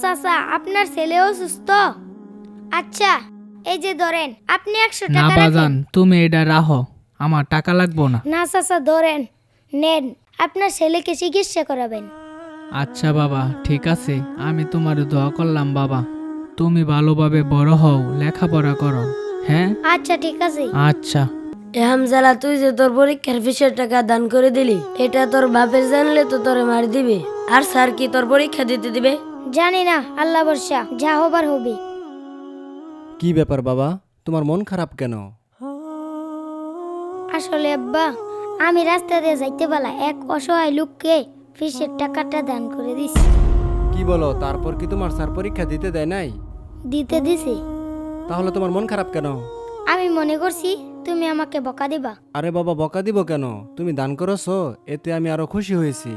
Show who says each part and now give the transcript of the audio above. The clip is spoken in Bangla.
Speaker 1: চাচা, আপনার ছেলেও সুস্থ? আচ্ছা, এই যে ধরেন, আপনি 100
Speaker 2: না
Speaker 1: টাকা
Speaker 2: বাজান,
Speaker 1: রাখেন।
Speaker 2: তুমি এটা রাখো, আমার টাকা লাগবো না।
Speaker 1: না চাচা, ধরেন, নেন, আপনার ছেলেকে চিকিৎসা করাবেন।
Speaker 2: আচ্ছা বাবা, ঠিক আছে, আমি তোমার দোয়া করলাম বাবা। তুমি ভালোভাবে বড় হও, লেখাপড়া করো। হ্যাঁ,
Speaker 1: আচ্ছা, ঠিক আছে।
Speaker 2: আচ্ছা।
Speaker 3: এ হামজালা, তুই যে তোর পরীক্ষার ফিসের টাকা দান করে দিলি, এটা তোর বাপের জানলে তো তোরে মার দিবে। আর স্যার কি তোর পরীক্ষা দিতে দিবে?
Speaker 1: জানি না, আল্লাহ ভরসা, যা হবার হবে।
Speaker 4: কি ব্যাপার বাবা, তোমার মন খারাপ কেন?
Speaker 1: আসলে আব্বা, আমি রাস্তা দিয়ে যাইতে পালা এক অসহায় লোককে ফিসের টাকাটা দান করে দিছি।
Speaker 4: কি বলো, তারপর কি তোমার স্যার পরীক্ষা দিতে দেয় নাই?
Speaker 1: দিতে দিছি।
Speaker 4: তাহলে তোমার মন খারাপ কেন?
Speaker 1: আমি মনে করছি তুমি আমাকে বকা দিবা।
Speaker 4: আরে বাবা, বকা দিব কেন? তুমি দান করেছো, এতে আমি আরো খুশি হয়েছি।